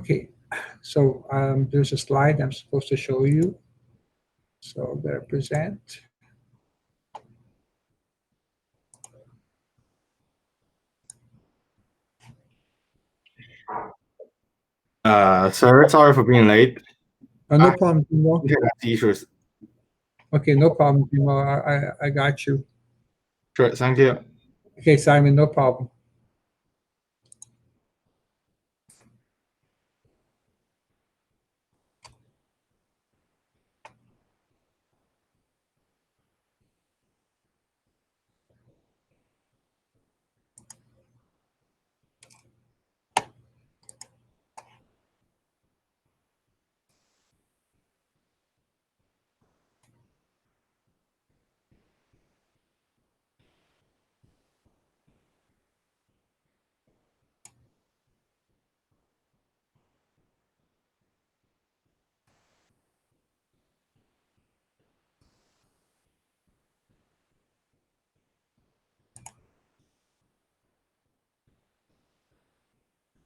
Okay, so there's a slide I'm supposed to show you. So I'm going to present. Sir, sorry for being late. Oh, no problem, Timo. Internet issues. Okay, no problem, Timo. I got you. Sure, thank you. Okay, Simon, no problem.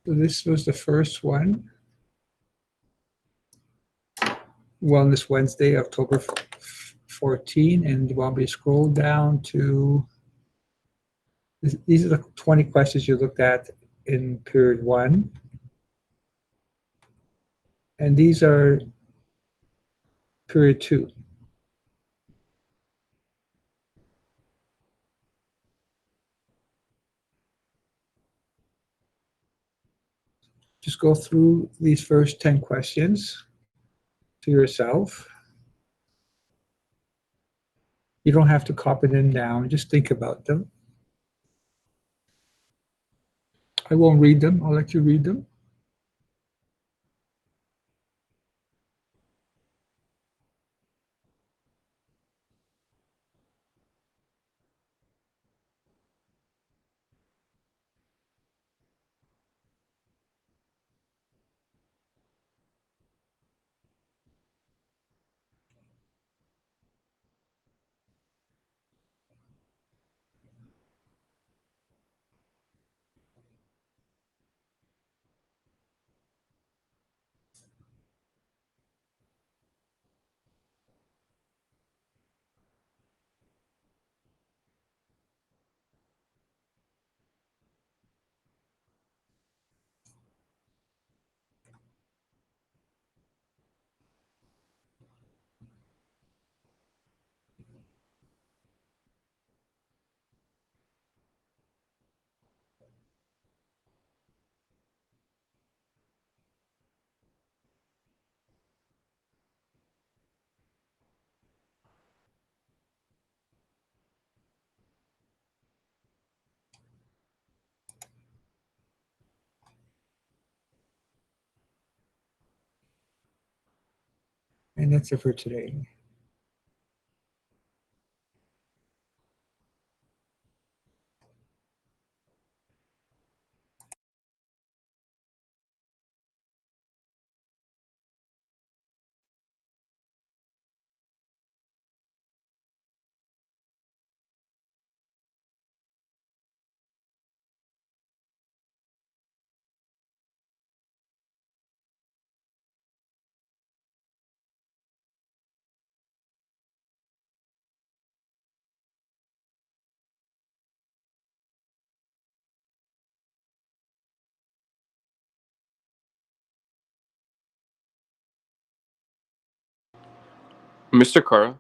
So this was the first one. Wellness Wednesday, October 14, and you want me to scroll down to, these are the 20 questions you looked at in period 1. And these are period 2. Just go through these first 10 questions to yourself. You don't have to copy them down, just think about them. I won't read them, I'll let you read them. And that's it for today. Mr. Carl?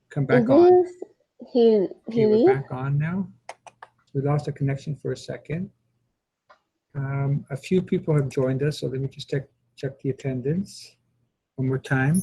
Come back on. He Okay, we're leave? back on now. We lost the connection for a second. A few people have joined us, so let me just check the attendance one more time.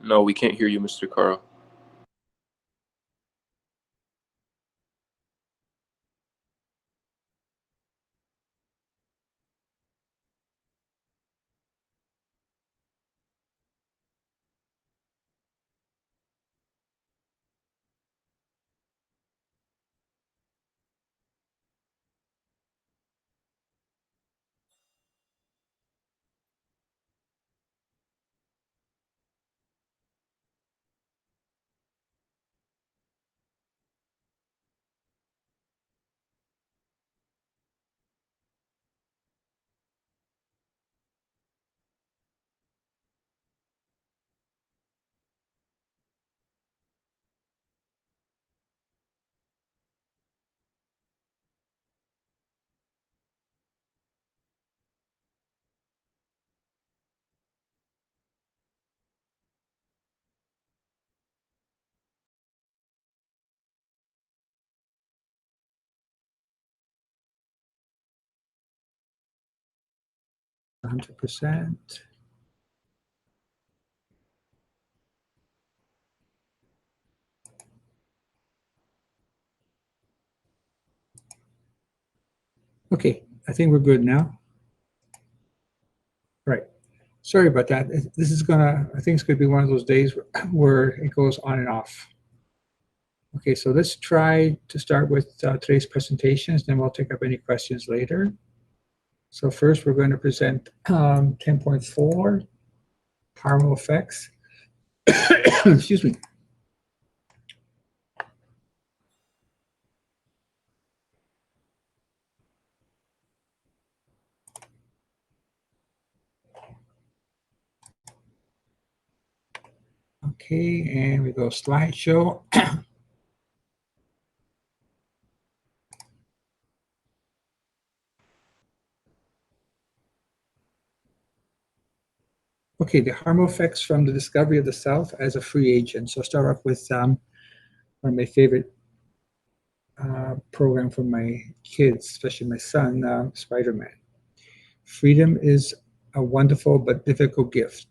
No, we can't hear you, Mr. Carl. A 100%. Okay, I think we're good now. Right. Sorry about that. This is I think it's gonna be one of those days where it goes on and off. Okay, so let's try to start with today's presentations, then we'll take up any questions later. So first, we're going to present 10.4, harmful effects. Excuse me. Okay, and we go slideshow. Okay, the harmful effects from the discovery of the self as a free agent. So I'll start off with one of my favorite program for my kids, especially my son, Spider-Man. Freedom is a wonderful but difficult gift.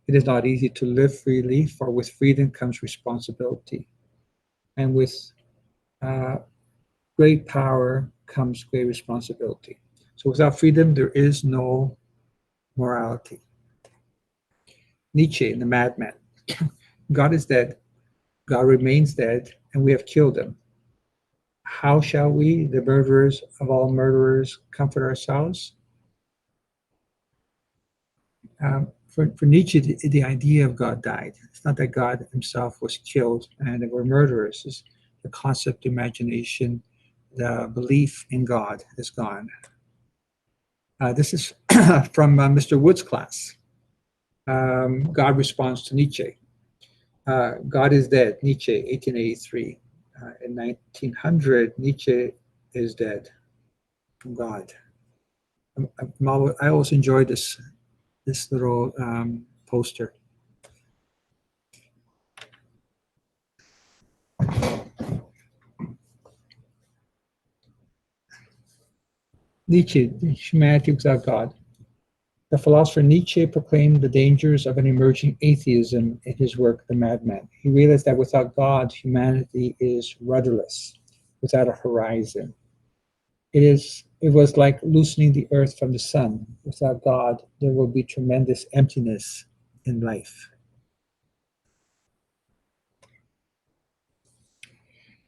It is not easy to live freely, for with freedom comes responsibility. And with great power comes great responsibility. So without freedom, there is no morality. Nietzsche, the madman. God is dead. God remains dead, and we have killed him. How shall we, the murderers of all murderers, comfort ourselves? For Nietzsche, the idea of God died. It's not that God himself was killed and there were murderers. It's the concept, imagination, the belief in God is gone. This is from Mr. Wood's class. God responds to Nietzsche. God is dead, Nietzsche, 1883. In 1900, Nietzsche is dead from God. I always enjoyed this little poster. Nietzsche, Humanity Without God. The philosopher Nietzsche proclaimed the dangers of an emerging atheism in his work, The Madman. He realized that without God, humanity is rudderless, without a horizon. It was like loosening the earth from the sun. Without God, there will be tremendous emptiness in life.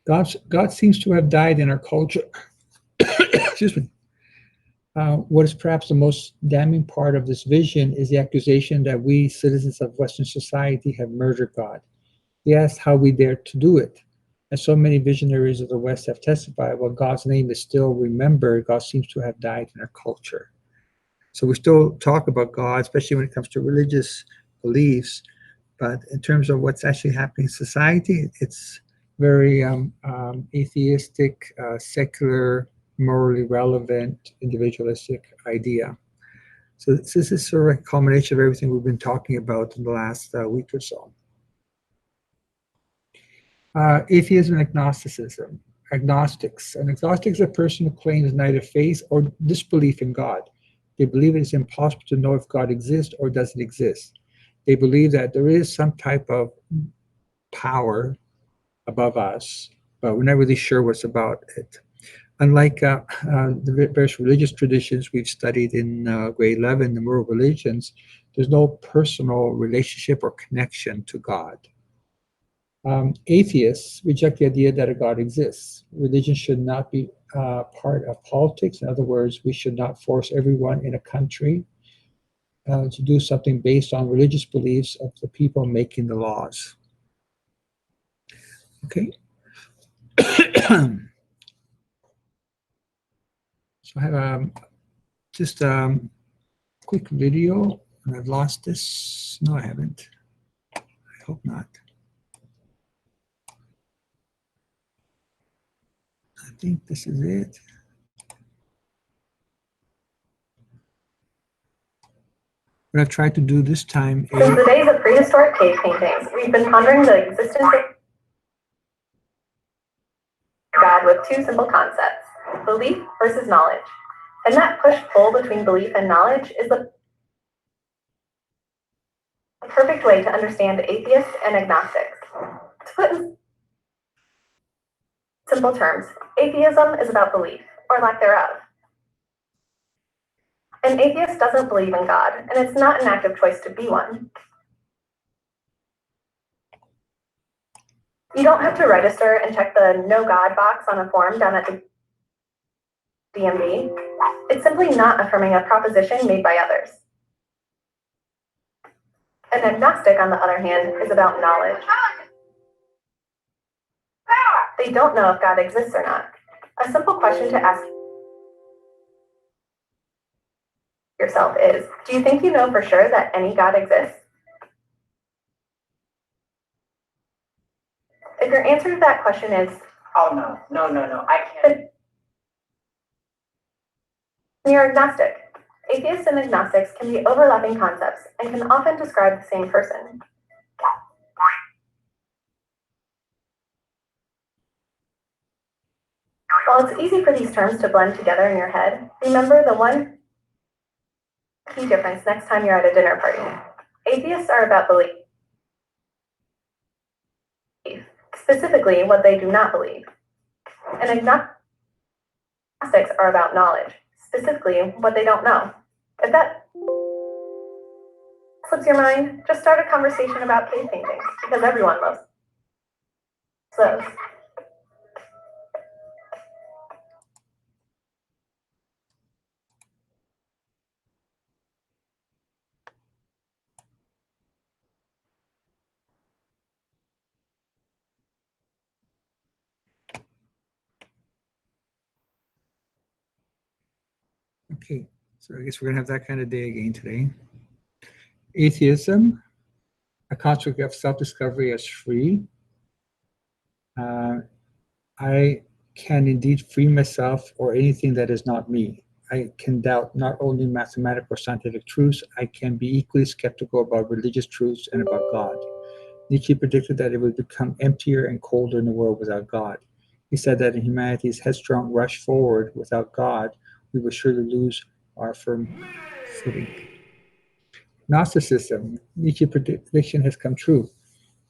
God seems to have died in our culture. Excuse me. What is perhaps the most damning part of this vision is the accusation that we, citizens of Western society, have murdered God. He asked how we dare to do it. And so many visionaries of the West have testified, well, God's name is still remembered. God seems to have died in our culture. So we still talk about God, especially when it comes to religious beliefs. But in terms of what's actually happening in society, it's very atheistic, secular, morally relevant, individualistic idea. So this is sort of a culmination of everything we've been talking about in the last week or so. Atheism and agnosticism. Agnostics. An agnostic is a person who claims neither faith or disbelief in God. They believe it is impossible to know if God exists or doesn't exist. They believe that there is some type of power above us, but we're not really sure what's about it. Unlike the various religious traditions we've studied in grade 11, the world religions, there's no personal relationship or connection to God. Atheists reject the idea that a God exists. Religion should not be part of politics. In other words, we should not force everyone in a country to do something based on religious beliefs of the people making the laws. Okay. So I have just a quick video, and I've lost this. No, I haven't. I hope not. I think this is it. What I've tried to do this time is... Since the days of prehistoric cave paintings, we've been pondering the existence of God with two simple concepts, belief versus knowledge. And that push-pull between belief and knowledge is the perfect way to understand atheists and agnostics. To put in simple terms, atheism is about belief, or lack thereof. An atheist doesn't believe in God, and it's not an active choice to be one. You don't have to register and check the No God box on a form down at the DMV. It's simply not affirming a proposition made by others. An agnostic, on the other hand, is about knowledge. They don't know if God exists or not. A simple question to ask yourself is, do you think you know for sure that any God exists? If your answer to that question is, oh no, I can't. then you're agnostic. Atheists and agnostics can be overlapping concepts and can often describe the same person. While it's easy for these terms to blend together in your head, remember the one key difference next time you're at a dinner party. Atheists are about belief, specifically what they do not believe. And agnostics are about knowledge, specifically what they don't know. If that slips your mind, just start a conversation about cave paintings, because everyone loves those. Okay, so I guess we're gonna have that kind of day again today. Atheism, a construct of self-discovery as free. I can indeed free myself or anything that is not me. I can doubt not only mathematical or scientific truths, I can be equally skeptical about religious truths and about God. Nietzsche predicted that it would become emptier and colder in the world without God. He said that in humanity's headstrong rush forward without God, we will surely lose our firm footing. Gnosticism, Nietzsche's prediction has come true.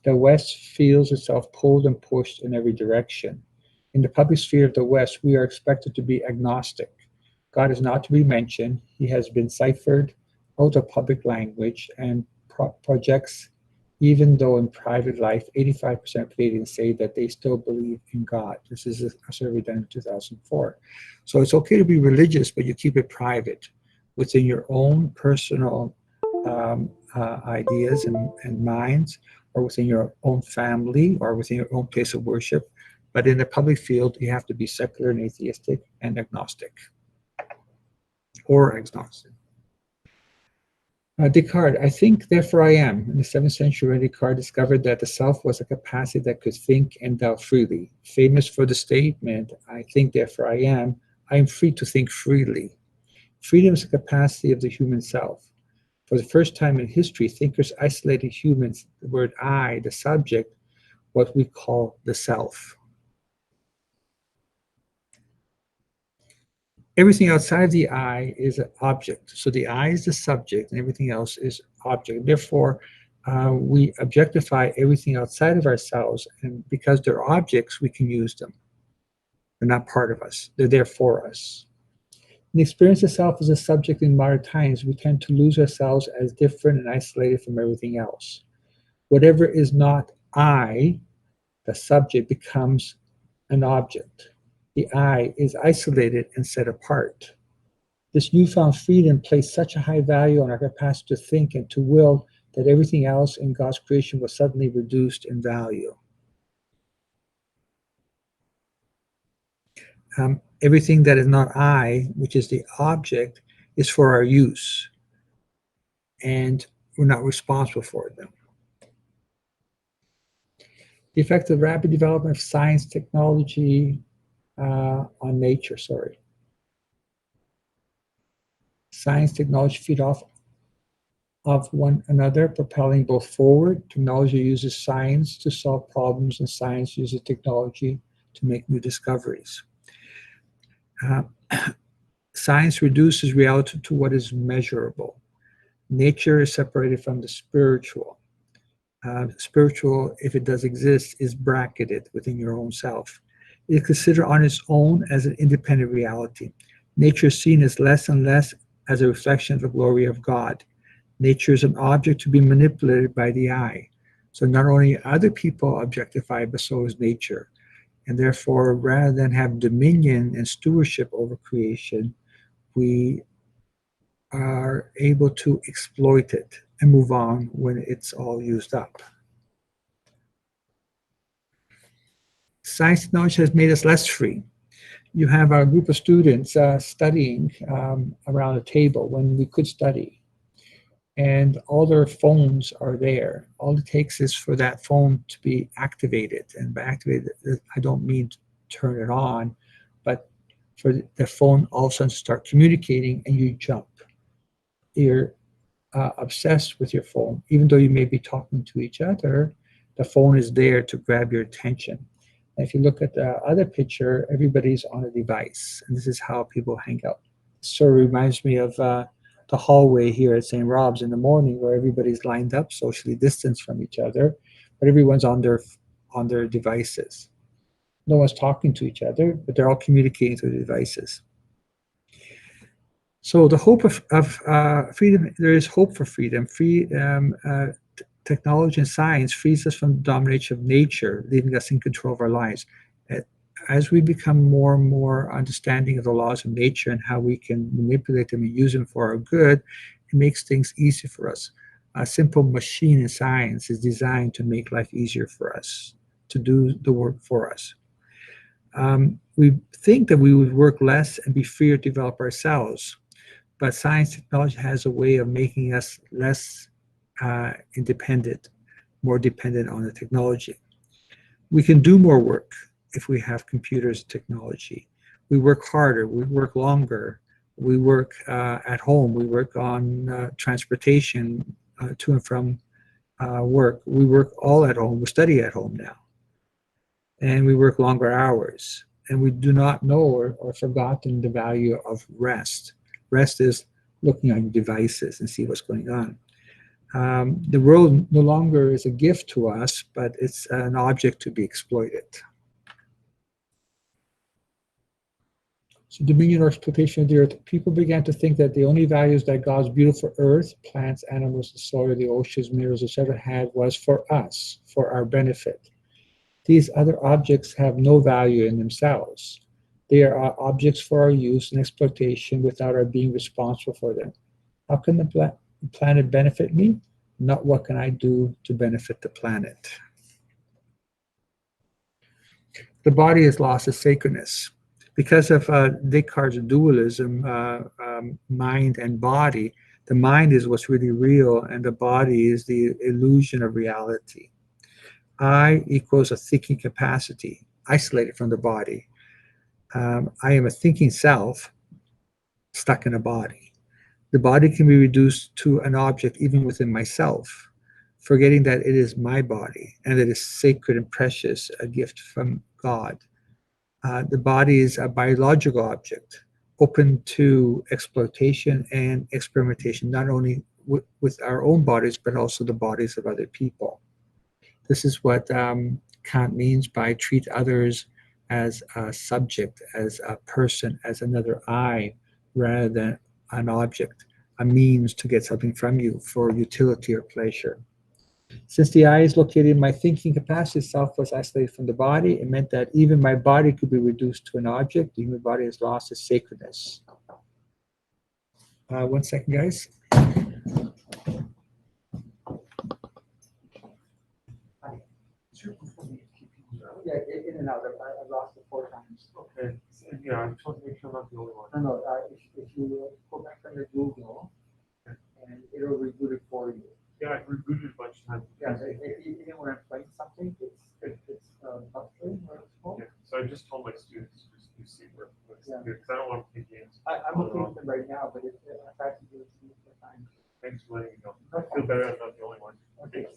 The West feels itself pulled and pushed in every direction. In the public sphere of the West, we are expected to be agnostic. God is not to be mentioned. He has been ciphered out of public language and projects, even though in private life, 85% of Canadians say that they still believe in God. This is a survey done in 2004. So it's okay to be religious, but you keep it private within your own personal ideas and minds, or within your own family, or within your own place of worship. But in the public field, you have to be secular and atheistic and agnostic, or agnostic. Descartes, I think, therefore I am. In the 7th century, Descartes discovered that the self was a capacity that could think and doubt freely. Famous for the statement, I think, therefore I am free to think freely. Freedom is the capacity of the human self. For the first time in history, thinkers isolated humans, the word I, the subject, what we call the self. Everything outside the I is an object. So the I is the subject and everything else is object. Therefore, we objectify everything outside of ourselves, and because they're objects, we can use them. They're not part of us. They're there for us. In the experience of self as a subject in modern times, we tend to lose ourselves as different and isolated from everything else. Whatever is not I, the subject, becomes an object. The I is isolated and set apart. This newfound freedom placed such a high value on our capacity to think and to will that everything else in God's creation was suddenly reduced in value. Everything that is not I, which is the object, is for our use, and we're not responsible for them. The effect of rapid development of science, technology on nature, Science, technology feed off of one another, propelling both forward. Technology uses science to solve problems, and science uses technology to make new discoveries. Science reduces reality to what is measurable. Nature is separated from the spiritual. Spiritual, if it does exist, is bracketed within your own self. It is considered on its own as an independent reality. Nature is seen as less and less as a reflection of the glory of God. Nature is an object to be manipulated by the eye. So not only are other people objectified, but so is nature. And therefore, rather than have dominion and stewardship over creation, we are able to exploit it and move on when it's all used up. Science knowledge has made us less free. You have a group of students studying around a table when we could study, and all their phones are there. All it takes is for that phone to be activated, and by activated, I don't mean to turn it on, but for the phone all of a sudden to start communicating, and you jump. You're obsessed with your phone. Even though you may be talking to each other, the phone is there to grab your attention. And if you look at the other picture, everybody's on a device, and this is how people hang out. It sort of reminds me of the hallway here at St. Rob's in the morning, where everybody's lined up, socially distanced from each other, but everyone's on their devices. No one's talking to each other, but they're all communicating through the devices. So the hope of freedom, there is hope for freedom. Technology and science frees us from the domination of nature, leaving us in control of our lives. As we become more and more understanding of the laws of nature and how we can manipulate them and use them for our good, it makes things easier for us. A simple machine in science is designed to make life easier for us, to do the work for us. We think that we would work less and be freer to develop ourselves, but science technology has a way of making us less independent, more dependent on the technology. We can do more work if we have computers and technology. We work harder, we work longer, we work at home, we work on transportation to and from work. We work all at home, we study at home now. And we work longer hours. And we do not know or forgotten the value of rest. Rest is looking on your devices and see what's going on. The world no longer is a gift to us, but it's an object to be exploited. So dominion or exploitation of the earth, people began to think that the only values that God's beautiful earth, plants, animals, the soil, the oceans, minerals, etc. had was for us, for our benefit. These other objects have no value in themselves. They are objects for our use and exploitation without our being responsible for them. How can the planet benefit me? Not what can I do to benefit the planet. The body has lost its sacredness. Because of Descartes' dualism, mind and body, the mind is what's really real and the body is the illusion of reality. I equals a thinking capacity, isolated from the body. I am a thinking self stuck in a body. The body can be reduced to an object even within myself, forgetting that it is my body and that it is sacred and precious, a gift from God. The body is a biological object, open to exploitation and experimentation, not only with our own bodies, but also the bodies of other people. This is what Kant means by treat others as a subject, as a person, as another I, rather than an object, a means to get something from you for utility or pleasure. Since the I is located in my thinking capacity, self was isolated from the body. It meant that even my body could be reduced to an object. The human body has lost its sacredness. 1 second, guys. Yeah, in and out. I lost it 4 times. Okay, yeah, I'm trying to make sure I'm not the only one. No, if you go back under Google, and it'll reboot it for you. Yeah, I've rebooted a bunch of times. Yeah, so if you didn't want to play something, it's buffering, or it's called. Yeah, so I just told my students to just see where it's Yeah. because I don't want to play games. I'm looking at them right now, but I've had to do it 3 or 4 times. Thanks for letting me know. I feel better I'm not the only one. Okay.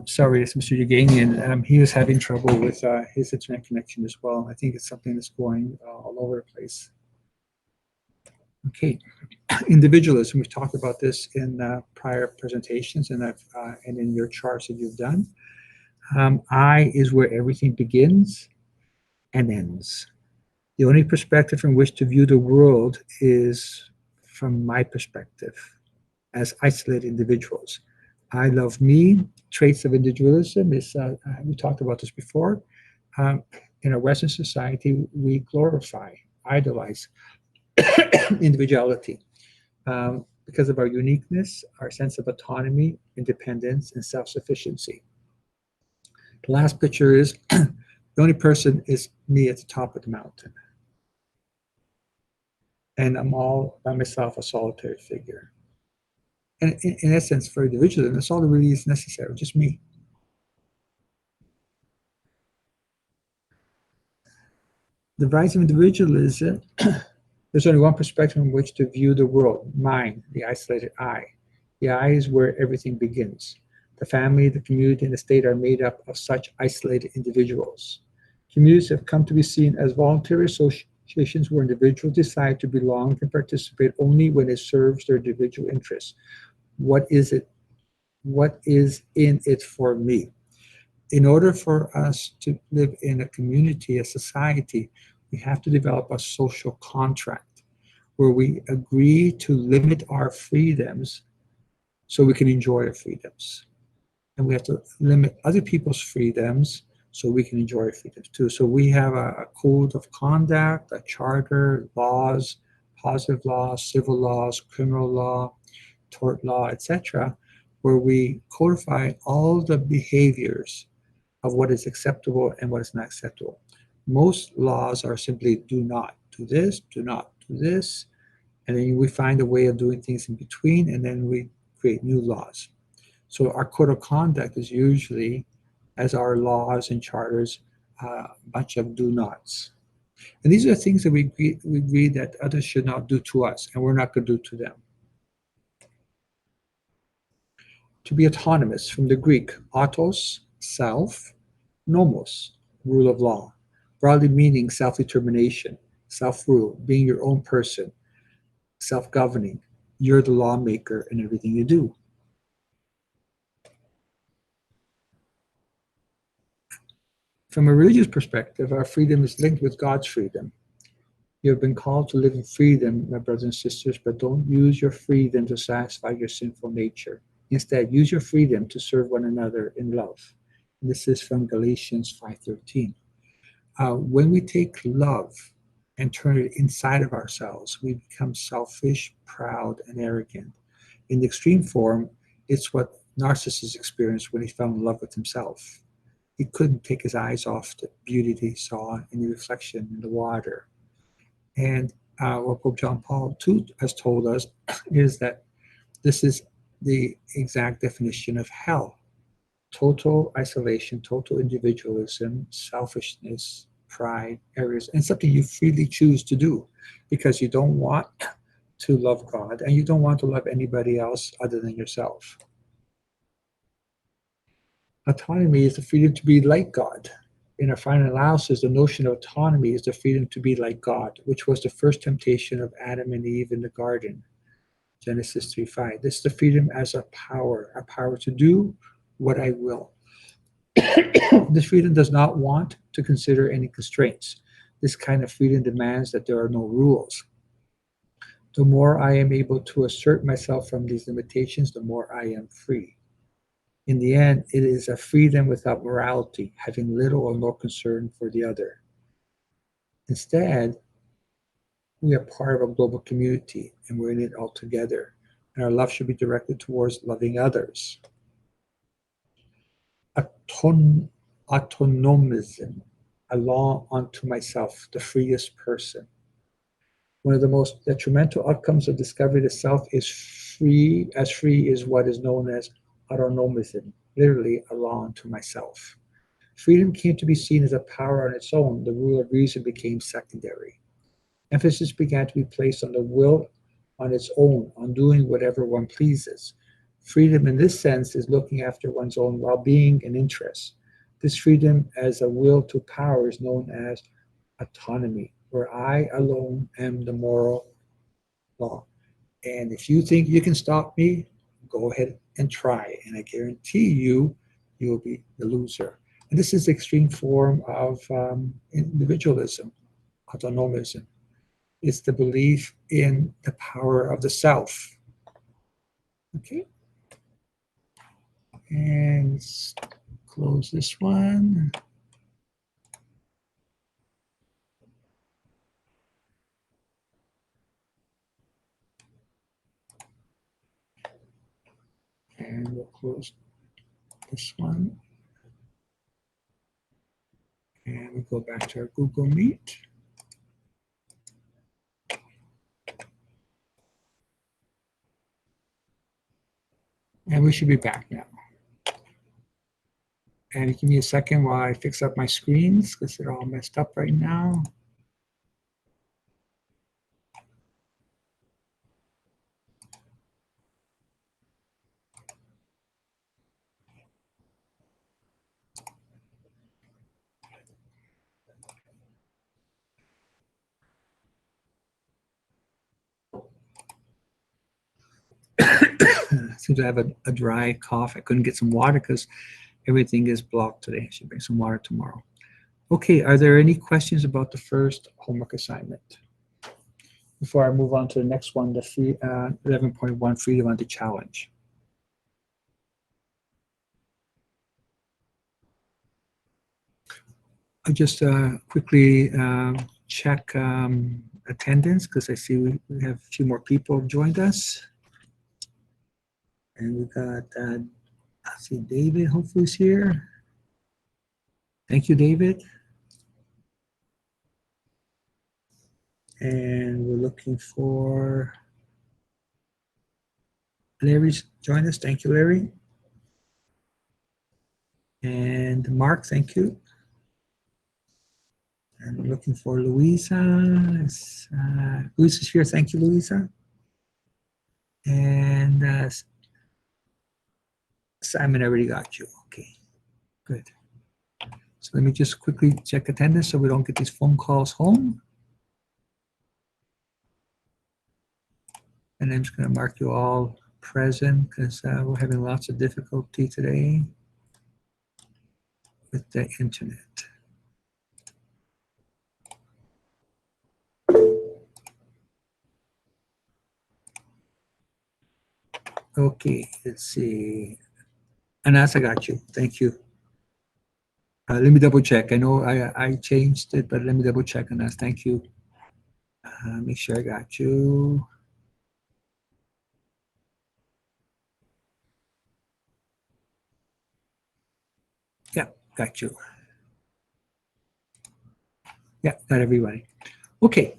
Sorry, it's Mr. Yaganian. He was having trouble with his internet connection as well. I think it's something that's going all over the place. Okay, individualism. We've talked about this in prior presentations, and in your charts that you've done. I is where everything begins and ends. The only perspective from which to view the world is from my perspective as isolated individuals. I love me. Traits of individualism is, we talked about this before. In a Western society, we glorify, idolize individuality because of our uniqueness, our sense of autonomy, independence, and self-sufficiency. The last picture is the only person is me at the top of the mountain. And I'm all by myself, a solitary figure. And in essence, for individualism, that's all that really is necessary, just me. The rise of individualism, there's only one perspective in which to view the world, mine, the isolated I. The I is where everything begins. The family, the community, and the state are made up of such isolated individuals. Communities have come to be seen as voluntary associations where individuals decide to belong and participate only when it serves their individual interests. What is it? What is in it for me? In order for us to live in a community, a society, we have to develop a social contract where we agree to limit our freedoms so we can enjoy our freedoms. And we have to limit other people's freedoms so we can enjoy our freedoms too. So we have a code of conduct, a charter, laws, positive laws, civil laws, criminal law, tort law, etc., where we codify all the behaviors of what is acceptable and what is not acceptable. Most laws are simply do not do this, do not do this, and then we find a way of doing things in between, and then we create new laws. So our code of conduct is usually, as our laws and charters, a bunch of do nots. And these are things that we agree that others should not do to us, and we're not going to do to them. To be autonomous, from the Greek, autos, self, nomos, rule of law, broadly meaning self-determination, self-rule, being your own person, self-governing. You're the lawmaker in everything you do. From a religious perspective, our freedom is linked with God's freedom. You have been called to live in freedom, my brothers and sisters, but don't use your freedom to satisfy your sinful nature. Instead, use your freedom to serve one another in love. And this is from Galatians 5:13. When we take love and turn it inside of ourselves, we become selfish, proud, and arrogant. In the extreme form, it's what Narcissus experienced when he fell in love with himself. He couldn't take his eyes off the beauty that he saw in the reflection in the water. And what Pope John Paul II has told us is that this is the exact definition of hell. Total isolation, total individualism, selfishness, pride, arrogance, and something you freely choose to do because you don't want to love God and you don't want to love anybody else other than yourself. Autonomy is the freedom to be like God. in our final analysis, the notion of autonomy is the freedom to be like God, which was the first temptation of Adam and Eve in the garden. Genesis 3:5. This is the freedom as a power to do what I will. This freedom does not want to consider any constraints. This kind of freedom demands that there are no rules. The more I am able to assert myself from these limitations, the more I am free. In the end, it is a freedom without morality, having little or no concern for the other. Instead, we are part of a global community and we're in it all together. And our love should be directed towards loving others. Autonomism, a law unto myself, the freest person. One of the most detrimental outcomes of discovery of self is free is what is known as autonomism, literally a law unto myself. Freedom came to be seen as a power on its own. The rule of reason became secondary. Emphasis began to be placed on the will on its own, on doing whatever one pleases. Freedom in this sense is looking after one's own well-being and interests. This freedom as a will to power is known as autonomy, where I alone am the moral law. And if you think you can stop me, go ahead and try. And I guarantee you, you will be the loser. And this is the extreme form of individualism, autonomism. It's the belief in the power of the self. Okay. And let's close this one. And we'll close this one. And we go back to our Google Meet. And we should be back now. And give me a second while I fix up my screens because they're all messed up right now. Seems to have a dry cough. I couldn't get some water because everything is blocked today. I should bring some water tomorrow. Okay, are there any questions about the first homework assignment? Before I move on to the next one, the 11.1 Freedom Under Challenge. I just quickly check attendance because I see we have a few more people have joined us. And we got, I see David hopefully is here. Thank you, David. And we're looking for Larry's join us. Thank you, Larry. And Mark, thank you. And we're looking for Louisa. Louisa's here. Thank you, Louisa. And Simon already got you. Okay, good. So let me just quickly check attendance so we don't get these phone calls home. And I'm just going to mark you all present because we're having lots of difficulty today with the internet. Okay, let's see. Anas, I got you. Thank you. Let me double check. I know I changed it, but let me double check, Anas. Thank you. Make sure I got you. Yeah, got you. Yeah, got everybody. Okay,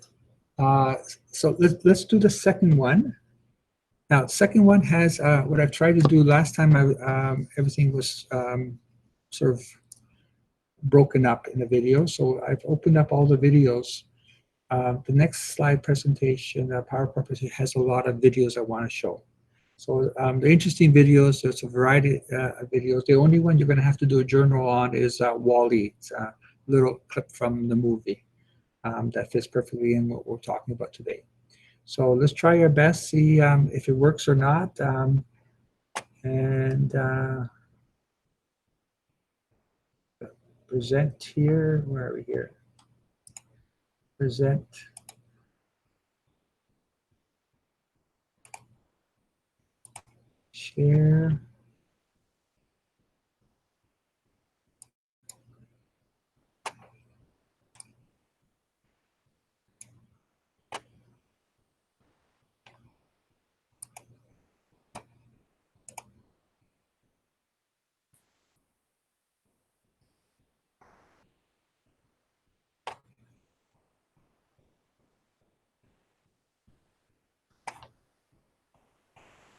so let's do the second one. Now, second one has what I've tried to do last time. Everything was sort of broken up in the video. So I've opened up all the videos. The next slide presentation, PowerPoint presentation, has a lot of videos I want to show. So the interesting videos, there's a variety of videos. The only one you're going to have to do a journal on is WALL-E. It's little clip from the movie that fits perfectly in what we're talking about today. So let's try our best, see if it works or not. And present here. Where are we here? Present. Share.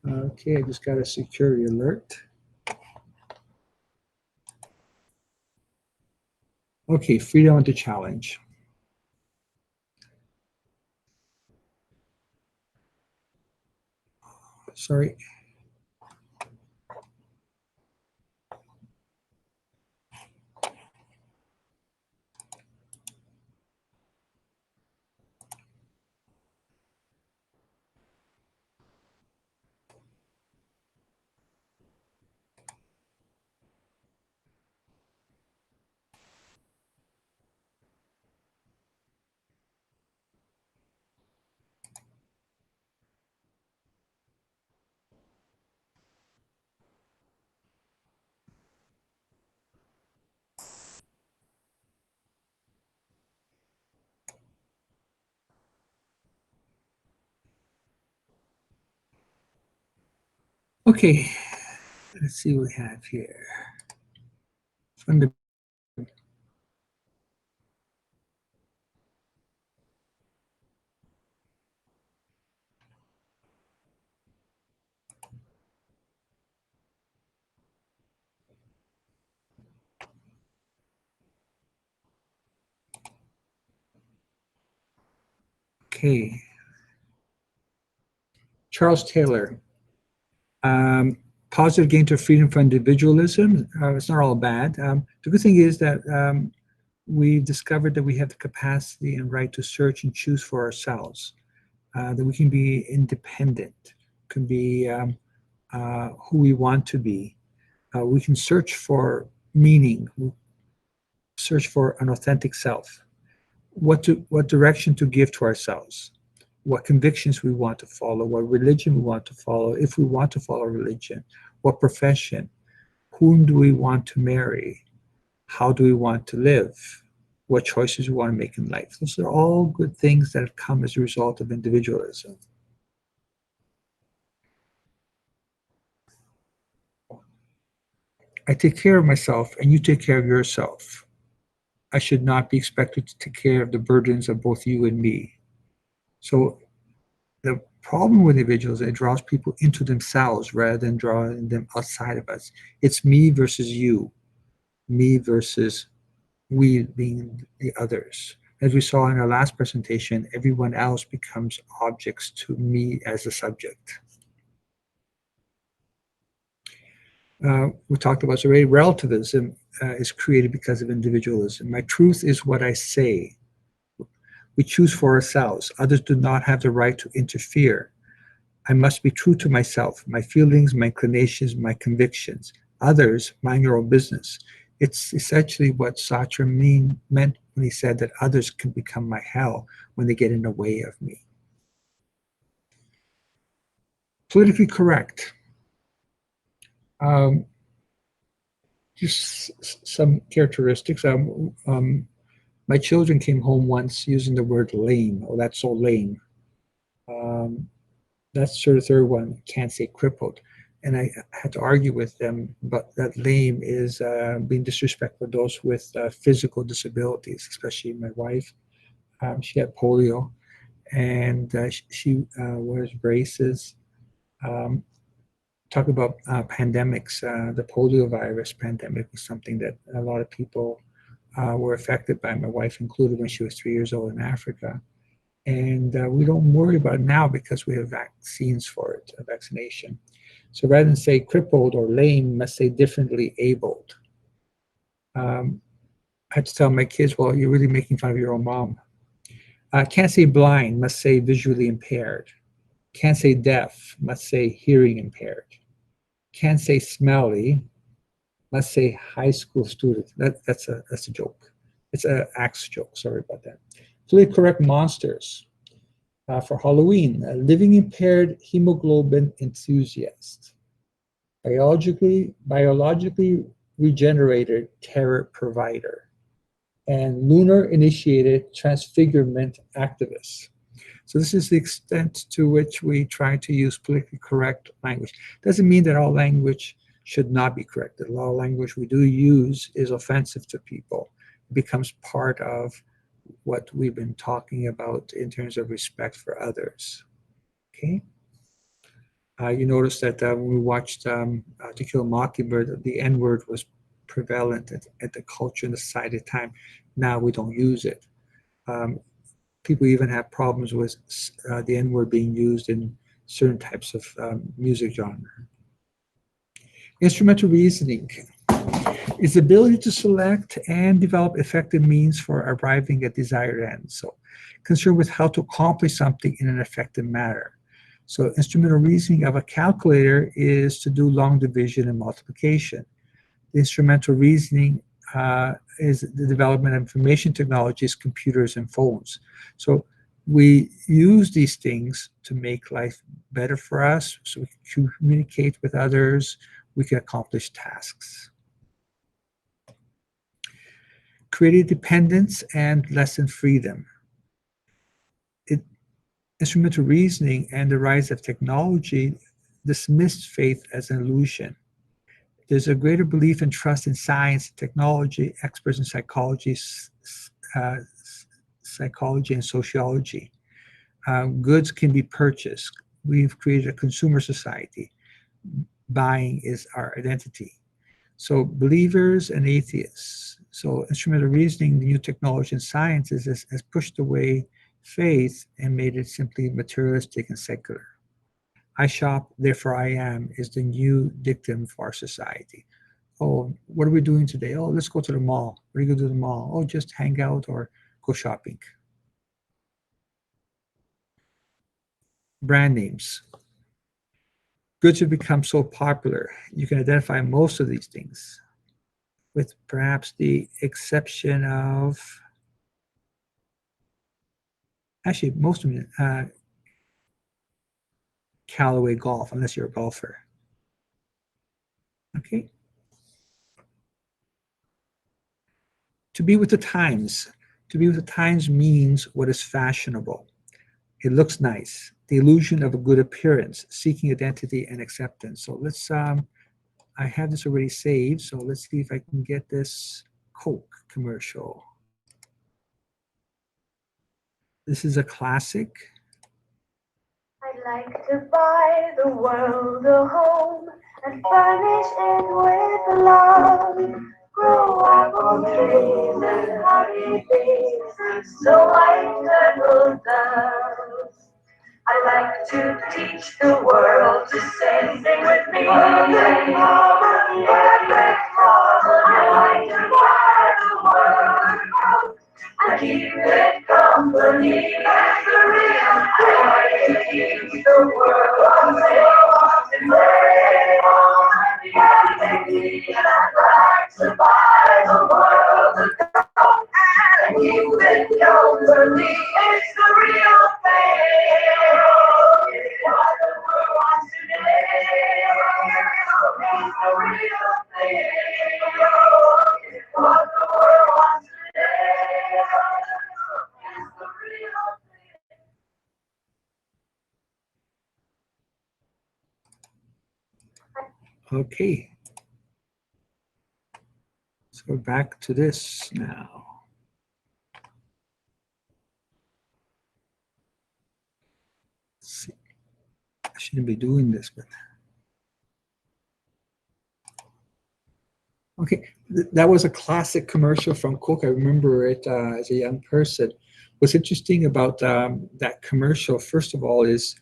Okay, I just got a security alert. Okay, freedom of the challenge. Sorry. Okay, let's see what we have here. Funda- Okay. Charles Taylor. Positive gain to freedom from individualism. It's not all bad. The good thing is that we've discovered that we have the capacity and right to search and choose for ourselves, that we can be independent, can be who we want to be. We can search for meaning, search for an authentic self, what direction to give to ourselves, what convictions we want to follow, what religion we want to follow, if we want to follow religion, what profession, whom do we want to marry, how do we want to live, what choices we want to make in life. Those are all good things that have come as a result of individualism. I take care of myself and you take care of yourself. I should not be expected to take care of the burdens of both you and me. So the problem with individuals, it draws people into themselves rather than drawing them outside of us. It's me versus you, me versus we being the others. As we saw in our last presentation, everyone else becomes objects to me as a subject. We talked about already, relativism is created because of individualism. My truth is what I say. We choose for ourselves. Others do not have the right to interfere. I must be true to myself, my feelings, my inclinations, my convictions. Others, mind your own business. It's essentially what Sartre meant when he said that others can become my hell when they get in the way of me. Politically correct. Just some characteristics. My children came home once using the word lame. Oh, that's so lame. That's sort of the third one. Can't say crippled. And I had to argue with them, but that lame is being disrespectful to those with physical disabilities, especially my wife. She had polio, and she wears braces. Talk about pandemics. The polio virus pandemic was something that a lot of people were affected by, my wife included, when she was 3 years old in Africa. And we don't worry about it now because we have vaccines for it, a vaccination. So rather than say crippled or lame, must say differently abled. I had to tell my kids, well, you're really making fun of your own mom. Can't say blind, must say visually impaired. Can't say deaf, must say hearing impaired. Can't say smelly, must say high school student. That's a joke. It's an axe joke. Sorry about that. Politically correct monsters. For Halloween, a living impaired hemoglobin enthusiast. Biologically regenerated terror provider. And lunar initiated transfigurement activists. So this is the extent to which we try to use politically correct language. Doesn't mean that all language should not be corrected. A lot of language we do use is offensive to people. It becomes part of what we've been talking about in terms of respect for others. Okay. You notice that when we watched To Kill a Mockingbird, the N-word was prevalent at the culture and the society at the time. Now we don't use it. People even have problems with the N-word being used in certain types of music genre. Instrumental reasoning is the ability to select and develop effective means for arriving at desired ends. So concerned with how to accomplish something in an effective manner. So instrumental reasoning of a calculator is to do long division and multiplication. The instrumental reasoning is the development of information technologies, computers, and phones. So we use these things to make life better for us, so we can communicate with others, we can accomplish tasks. Creating dependence and lessen freedom. Instrumental reasoning and the rise of technology dismissed faith as an illusion. There's a greater belief and trust in science, technology, experts in psychology, and sociology. Goods can be purchased. We've created a consumer society. Buying is our identity. So believers and atheists. So instrumental reasoning, the new technology and sciences has pushed away faith and made it simply materialistic and secular. I shop, therefore I am is the new dictum for our society. Oh, what are we doing today? Oh, let's go to the mall. What are you going to do at the mall? Oh, just hang out or go shopping. Brand names. Goods have become so popular, you can identify most of these things, with perhaps the exception of, actually, most of them, Callaway Golf, unless you're a golfer. Okay. To be with the times. To be with the times means what is fashionable. It looks nice. The illusion of a good appearance, seeking identity and acceptance. So let's, I have this already saved, so let's see if I can get this Coke commercial. This is a classic. I'd like to buy the world a home and furnish it with love. Grow apple trees and honey bees, so life settles down. I like to teach the world to sing with me. Perfect harmony, perfect harmony. I like to buy the world and keep it company. That's the real. I like to teach the world to sing with me. I'd like to buy the world and keep it company. It's the real thing. What the world wants today. It's the real thing. What the world wants today. It's the real thing. Okay. Let's go back to this now. Let's see. I shouldn't be doing this, but okay. That was a classic commercial from Coke. I remember it as a young person. What's interesting about that commercial, first of all, is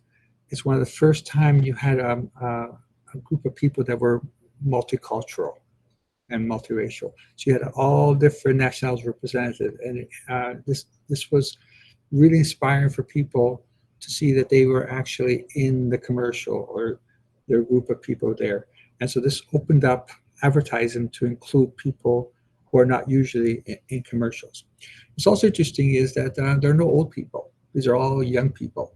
it's one of the first time you had a group of people that were multicultural. and multiracial. So you had all different nationalities represented, and this was really inspiring for people to see that they were actually in the commercial or their group of people there. And so this opened up advertising to include people who are not usually in commercials. What's also interesting is that there are no old people. These are all young people.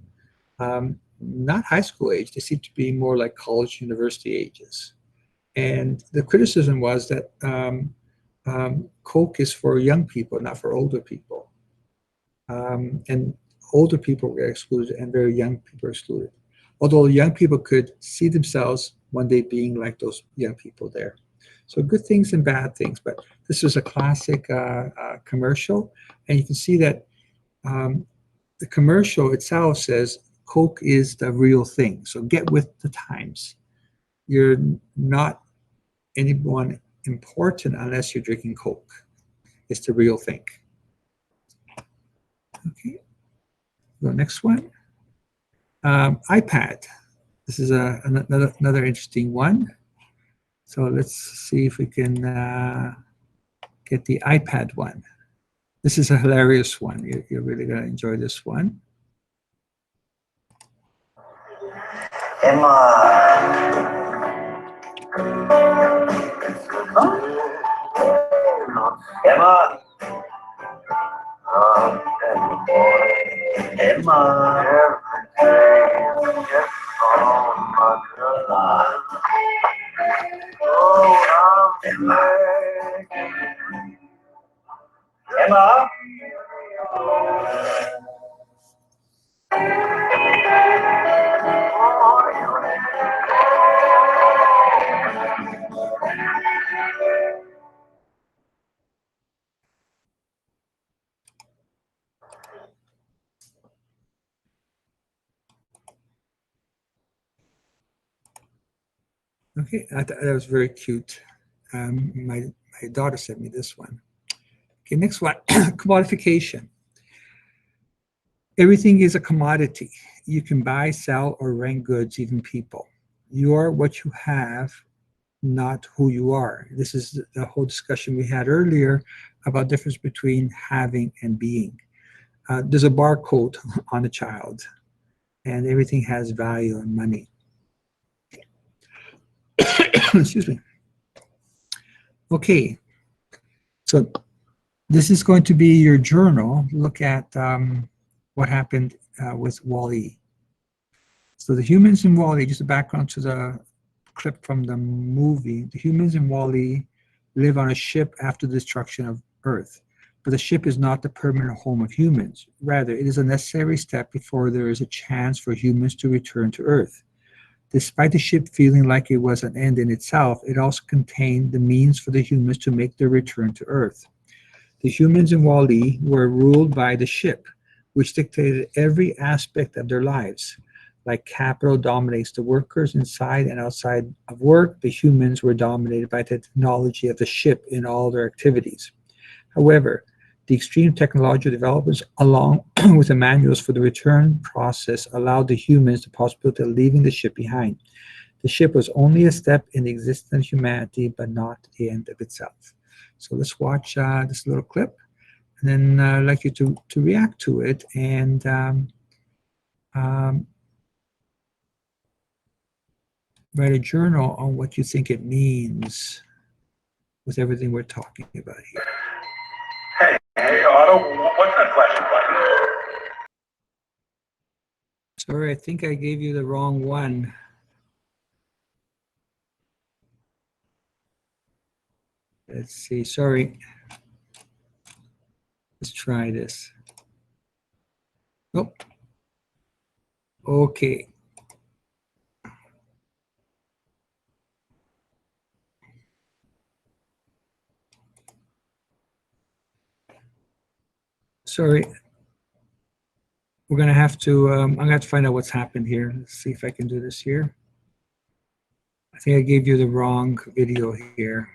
Not high school age. They seem to be more like college, university ages. And the criticism was that Coke is for young people, not for older people. And older people were excluded and very young people were excluded. Although young people could see themselves one day being like those young people there. So good things and bad things, but this is a classic commercial, and you can see that the commercial itself says Coke is the real thing. So get with the times. You're not anyone important unless you're drinking Coke. It's the real thing. Okay, the next one. iPad. This is another interesting one. So let's see if we can get the iPad one. This is a hilarious one. You're really going to enjoy this one. Emma. Emma. Emma. Emma. Okay, I thought that was very cute. My daughter sent me this one. Okay, next one, commodification. Everything is a commodity. You can buy, sell, or rent goods, even people. You are what you have, not who you are. This is the whole discussion we had earlier about the difference between having and being. There's a barcode on a child, and everything has value and money. Excuse me. Okay, so this is going to be your journal. Look at what happened with Wall-E. So the humans in Wall-E, just a background to the clip from the movie, the humans in Wall-E live on a ship after the destruction of Earth. But the ship is not the permanent home of humans. Rather, it is a necessary step before there is a chance for humans to return to Earth. Despite the ship feeling like it was an end in itself, it also contained the means for the humans to make their return to Earth. The humans in Wall-E were ruled by the ship, which dictated every aspect of their lives. Like capital dominates the workers inside and outside of work, the humans were dominated by the technology of the ship in all their activities. However, the extreme technological developments, along with the manuals for the return process, allowed the humans the possibility of leaving the ship behind. The ship was only a step in the existence of humanity, but not the end of itself. So let's watch this little clip, and then I'd like you to react to it and write a journal on what you think it means with everything we're talking about here. Hey, Otto, what's the question button? Sorry, I think I gave you the wrong one. Let's see, sorry. Let's try this. Oh, okay. Sorry. We're gonna have to, I'm gonna have to find out what's happened here. Let's see if I can do this here. I think I gave you the wrong video here.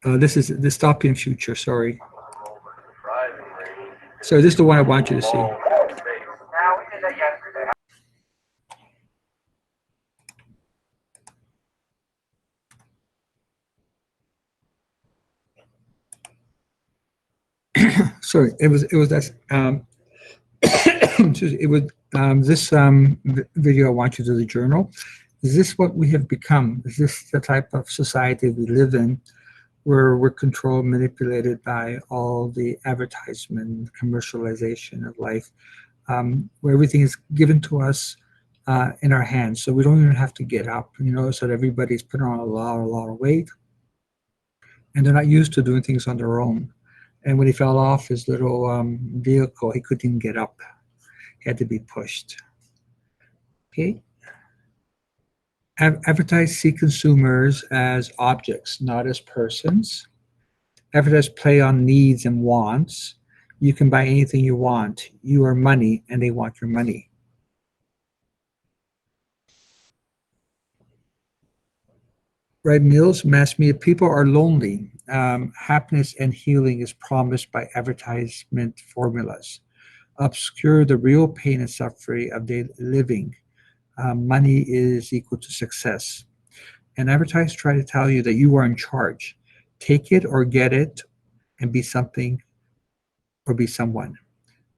This is dystopian future, sorry. So this is the one I want you to see. Now, we did that yesterday. Sorry, it was that excuse me, it was this video I want you to the journal. Is this what we have become? Is this the type of society we live in, where we're controlled, manipulated by all the advertisement, commercialization of life, where everything is given to us in our hands, so we don't even have to get up. You know, so that everybody's putting on a lot of weight, and they're not used to doing things on their own. And when he fell off his little vehicle, he couldn't even get up. He had to be pushed. Okay. Advertise see consumers as objects, not as persons. Advertise play on needs and wants. You can buy anything you want. You are money, and they want your money. Right, Mills, mass media. People are lonely. Happiness and healing is promised by advertisement formulas. Obscure the real pain and suffering of daily living. Money is equal to success. And advertisers try to tell you that you are in charge. Take it or get it, and be something or be someone.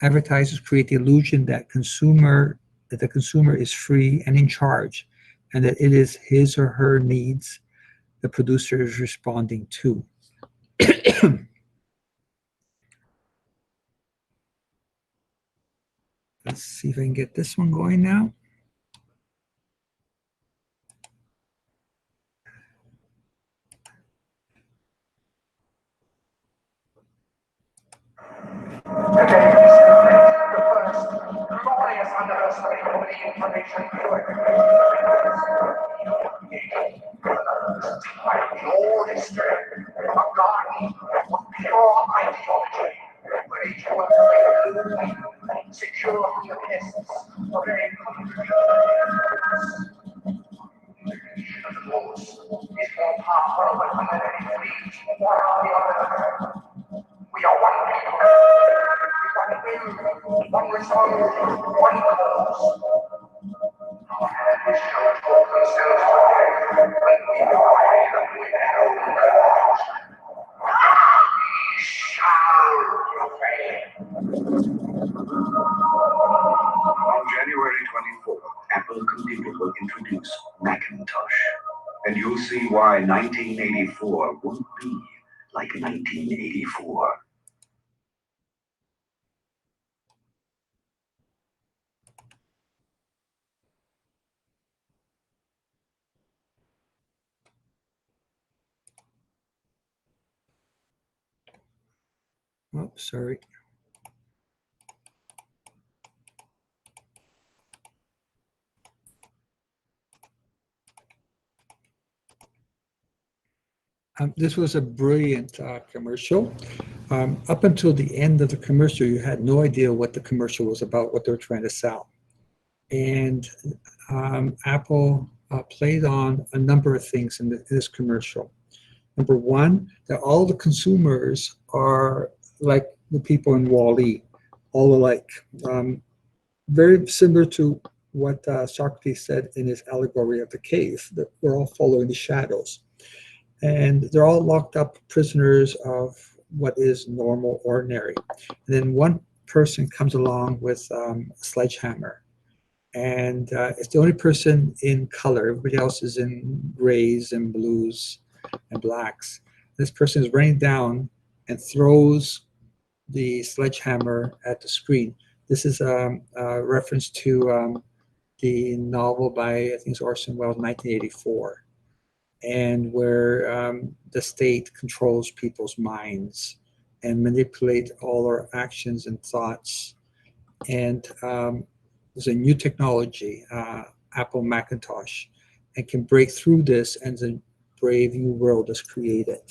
Advertisers create the illusion that the consumer is free and in charge, and that it is his or her needs the producer is responding to. Let's see if I can get this one going now. Today we celebrate the first glorious anniversary of the information your history from a garden of pure ideology, where each one is secure from the pests of very the force is more powerful a weapon than any fleet or army on earth. We are one people, one will, one resolve, one cause. Our hands shall talk themselves away when we divide them with our own revolution. We shall prevail. On January 24th, Apple Computer will introduce Macintosh. And you'll see why 1984 won't be like 1984. Oh, sorry. This was a brilliant commercial. Up until the end of the commercial, you had no idea what the commercial was about, what they were trying to sell. And Apple played on a number of things in this commercial. Number one, that all the consumers are like the people in Wall-E, all alike. Very similar to what Socrates said in his allegory of the cave, that we're all following the shadows. And they're all locked up prisoners of what is normal, ordinary. And then one person comes along with a sledgehammer, and it's the only person in color. Everybody else is in grays and blues and blacks. This person is running down and throws the sledgehammer at the screen. This is a reference to the novel by, I think it's Orson Welles, 1984. And where the state controls people's minds and manipulate all our actions and thoughts. And there's a new technology, Apple Macintosh, and can break through this, and the brave new world is created.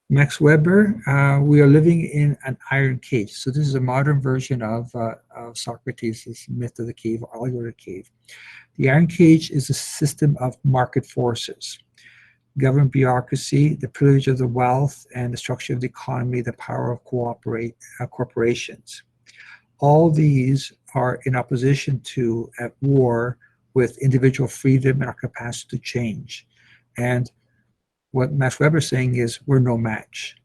Max Weber, we are living in an iron cage. So this is a modern version of Socrates' myth of the cave, allegory of the cave. The iron cage is a system of market forces, government bureaucracy, the privilege of the wealth, and the structure of the economy, the power of corporations. All these are in opposition to, at war with individual freedom and our capacity to change. And what Max Weber is saying is we're no match,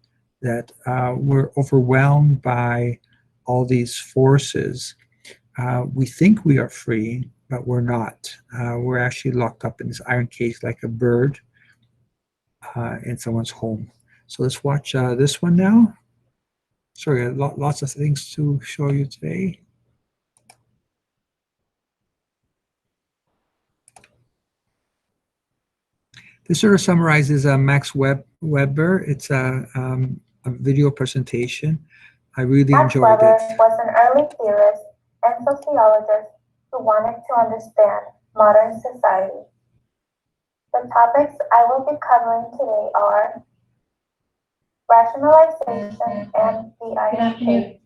that we're overwhelmed by all these forces. We think we are free, but we're not. We're actually locked up in this iron cage like a bird in someone's home. So let's watch this one now. Sorry, lots of things to show you today. This sort of summarizes Max Weber. It's a video presentation. I really Max enjoyed Weber it. was an early theorist and sociologist who wanted to understand modern society. The topics I will be covering today are rationalization and the Good iron afternoon. cage.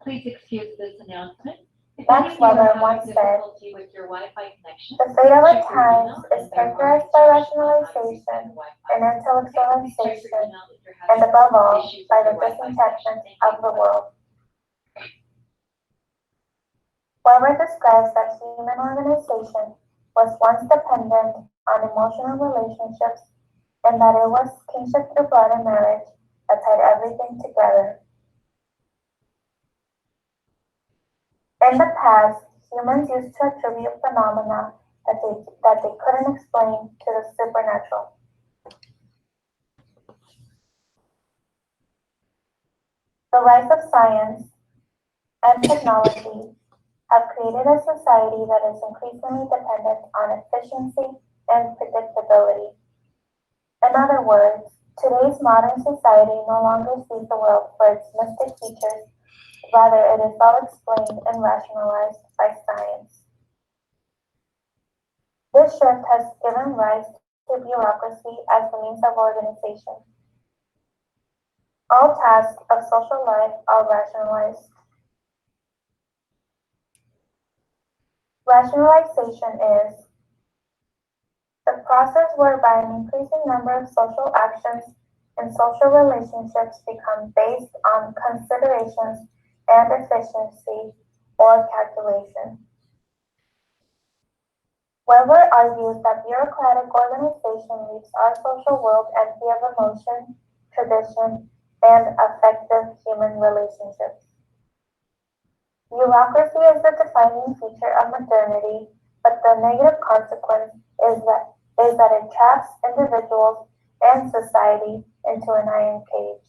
Please excuse this announcement. If Max any of you are Weber having once said, difficulty with your Wi-Fi connection, "The fate of our check your times email is and verify characterized by instructions on how to rationalization Wi-Fi. and Okay, intellectualization, please check your email if you're and having above all, issues by with the your Wi-Fi disenchantment connection. of the world." Weber describes that human organization was once dependent on emotional relationships and that it was kinship through blood and marriage that tied everything together. In the past, humans used to attribute phenomena that they couldn't explain to the supernatural. The rise of science and technology have created a society that is increasingly dependent on efficiency and predictability. In other words, today's modern society no longer sees the world for its mystic features, rather it is all explained and rationalized by science. This shift has given rise to bureaucracy as the means of organization. All tasks of social life are rationalized. Rationalization is the process whereby an increasing number of social actions and social relationships become based on considerations and efficiency or calculation. Weber argues that bureaucratic organization leaves our social world empty of emotion, tradition, and effective human relationships. Bureaucracy is the defining feature of modernity, but the negative consequence is that it traps individuals and society into an iron cage.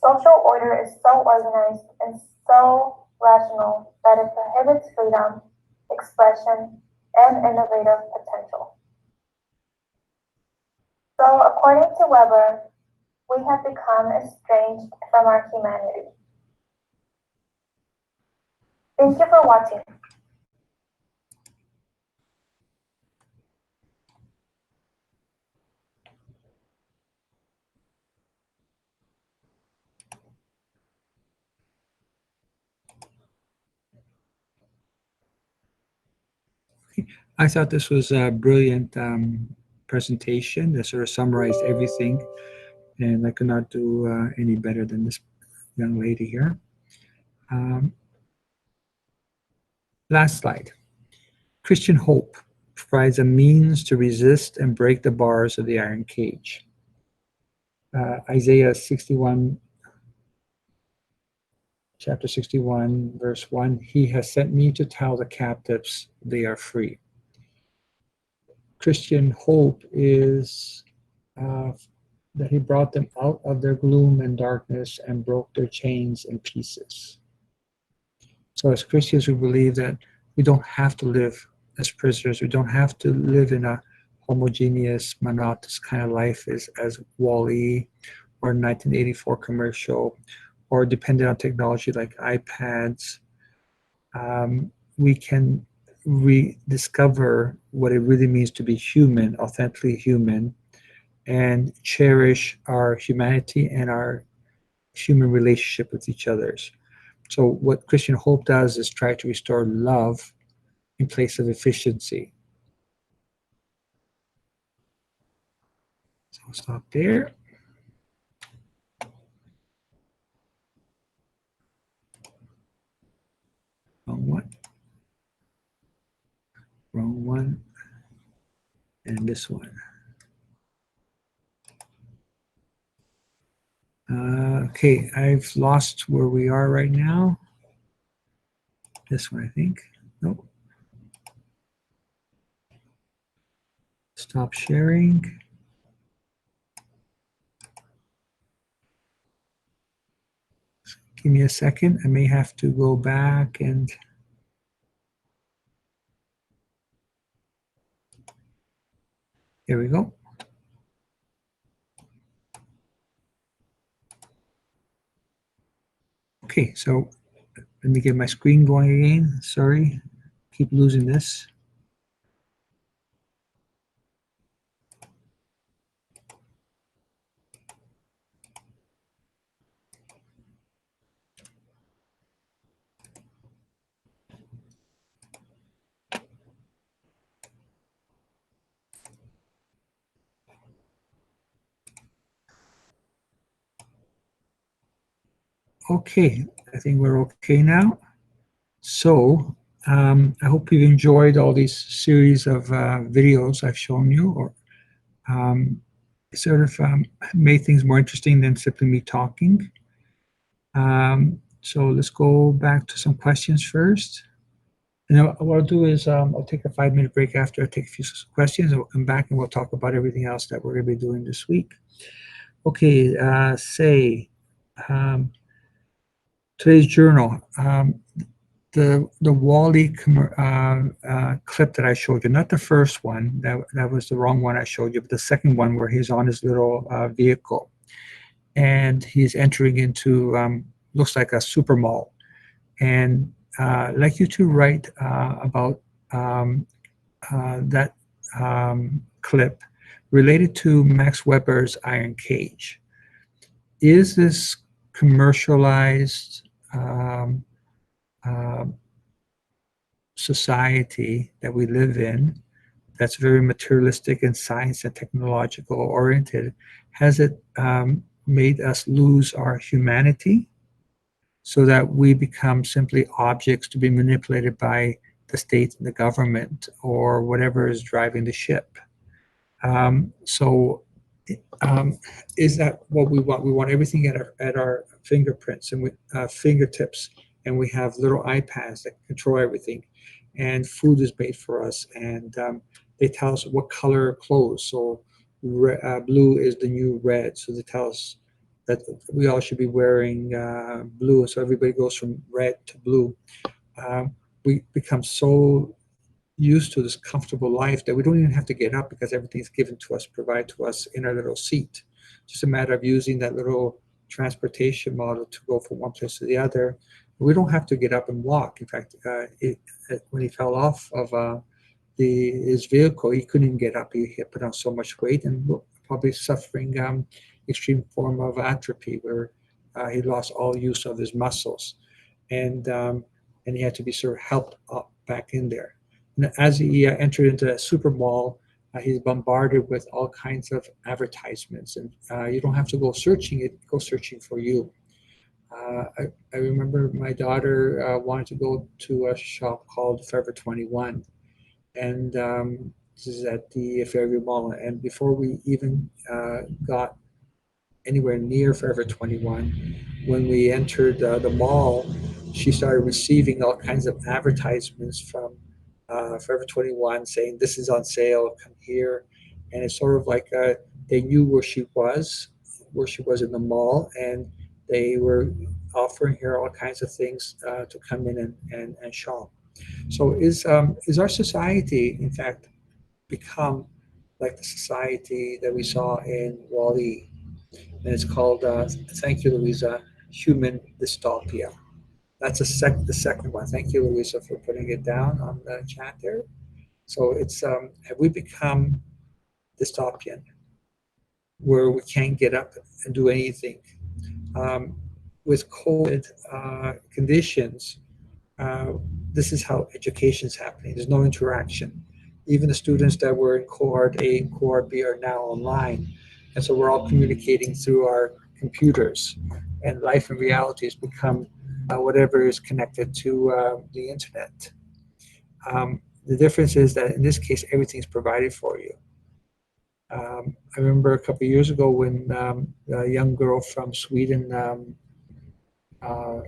Social order is so organized and so rational that it prohibits freedom, expression, and innovative potential. So, according to Weber, we have become estranged from our humanity. Thank you for watching. I thought this was a brilliant presentation that sort of summarized everything, and I could not do any better than this young lady here. Last slide. Christian hope provides a means to resist and break the bars of the iron cage. Isaiah 61, chapter 61, verse 1, "He has sent me to tell the captives they are free." Christian hope is that he brought them out of their gloom and darkness and broke their chains in pieces. So as Christians, we believe that we don't have to live as prisoners. We don't have to live in a homogeneous, monotonous kind of life as Wall-E or 1984 commercial, or dependent on technology like iPads. We can rediscover what it really means to be human, authentically human, and cherish our humanity and our human relationship with each others. So what Christian Hope does is try to restore love in place of efficiency. So I'll stop there. Wrong one. Wrong one. And this one. Okay, I've lost where we are right now. This one, I think. Nope. Stop sharing. Give me a second. I may have to go back and there we go. Okay, so let me get my screen going again. Sorry, keep losing this. Okay, I think we're okay now. So I hope you've enjoyed all these series of videos I've shown you, or sort of made things more interesting than simply me talking. So let's go back to some questions first. And what I'll do is I'll take a 5-minute break after I take a few questions, and we'll come back and we'll talk about everything else that we're going to be doing this week. Okay, today's journal. The Wall-E clip that I showed you, not the first one, that was the wrong one I showed you, but the second one where he's on his little vehicle and he's entering into looks like a super mall. And I'd like you to write about that clip related to Max Weber's Iron Cage. Is this commercialized society that we live in, that's very materialistic and science and technological oriented, has it made us lose our humanity so that we become simply objects to be manipulated by the state and the government or whatever is driving the ship? Is that what we want? We want everything at our fingerprints and fingertips, and we have little iPads that control everything, and food is made for us, and they tell us what color clothes. So blue is the new red, so they tell us that we all should be wearing blue, so everybody goes from red to blue. We become so used to this comfortable life that we don't even have to get up because everything's given to us, provided to us in our little seat. Just a matter of using that little transportation model to go from one place to the other. We don't have to get up and walk. In fact, when he fell off of his vehicle, he couldn't even get up. He had put on so much weight and probably suffering extreme form of atrophy where he lost all use of his muscles. And he had to be sort of helped up back in there. And as he entered into a super mall, he's bombarded with all kinds of advertisements, and you don't have to go searching it, go searching for you. I remember my daughter wanted to go to a shop called Forever 21, and this is at the Fairview Mall. And before we even got anywhere near Forever 21, when we entered the mall, she started receiving all kinds of advertisements from Forever 21 saying, "This is on sale, come here." And it's sort of like they knew where she was in the mall, and they were offering her all kinds of things to come in and shop. So is our society, in fact, become like the society that we saw in Wall-E? And it's called, thank you, Louisa, human dystopia. That's the second one. Thank you, Louisa, for putting it down on the chat there. So it's, have we become dystopian? where we can't get up and do anything. With COVID conditions, this is how education is happening. There's no interaction. Even the students that were in cohort A and cohort B are now online. And so we're all communicating through our computers. And life and reality has become whatever is connected to the internet. The difference is that in this case, everything's provided for you. I remember a couple of years ago when a young girl from Sweden, trying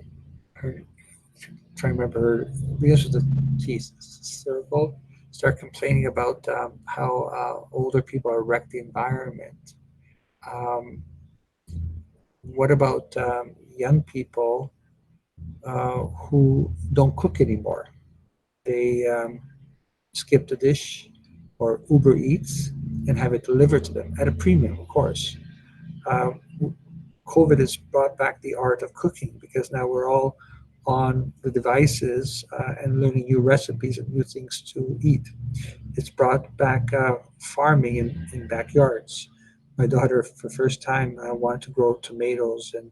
to remember her, because of the teeth circle, start complaining about how older people are wreck the environment. What about young people who don't cook anymore? They skip the dish or Uber Eats and have it delivered to them at a premium, of course. COVID has brought back the art of cooking because now we're all on the devices and learning new recipes and new things to eat. It's brought back farming in backyards. My daughter, for the first time, wanted to grow tomatoes and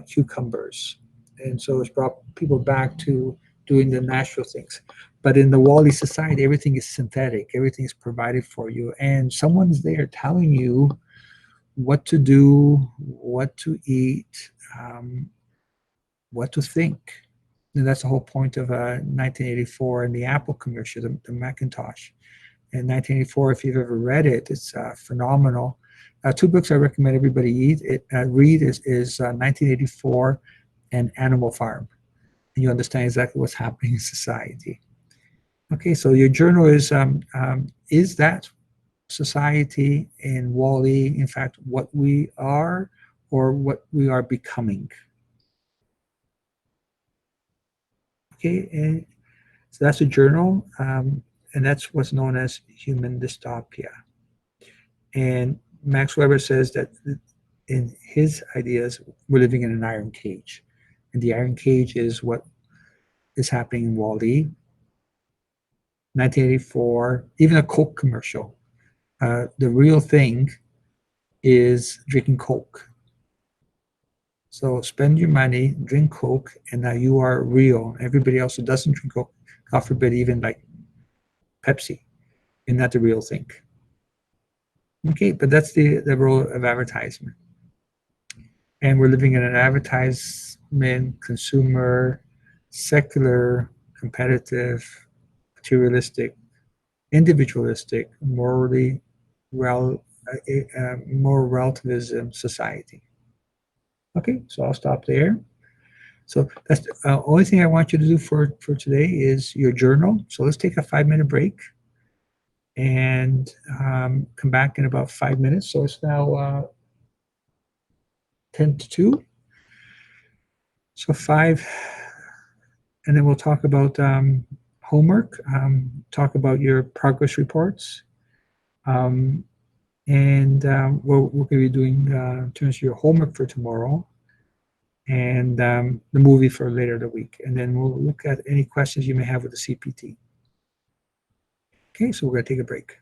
cucumbers. And so it's brought people back to doing the natural things. But in the WALL-E society, everything is synthetic. Everything is provided for you. And someone's there telling you what to do, what to eat, what to think. And that's the whole point of 1984 and the Apple commercial, the Macintosh. In 1984, if you've ever read it, it's phenomenal. Two books I recommend everybody read is 1984 and Animal Farm. And you understand exactly what's happening in society. Okay, so your journal is that society in WALL-E, in fact, what we are or what we are becoming? Okay, and so that's a journal, and that's what's known as human dystopia. And Max Weber says that in his ideas, we're living in an iron cage. And the iron cage is what is happening in WALL-E. 1984, even a Coke commercial. The real thing is drinking Coke. So spend your money, drink Coke, and now you are real. Everybody else who doesn't drink Coke, God forbid, even like Pepsi, you're not the real thing. Okay, but that's the role of advertisement. And we're living in an advertisement, consumer, secular, competitive, materialistic, individualistic, more relativism society. Okay, so I'll stop there. So that's the only thing I want you to do for today is your journal. So let's take a 5-minute break and come back in about 5 minutes. So it's now 10 to 2. So 5, and then we'll talk about homework, talk about your progress reports, and what we're going to be doing in terms of your homework for tomorrow, and the movie for later the week. And then we'll look at any questions you may have with the CPT. Okay, so we're going to take a break.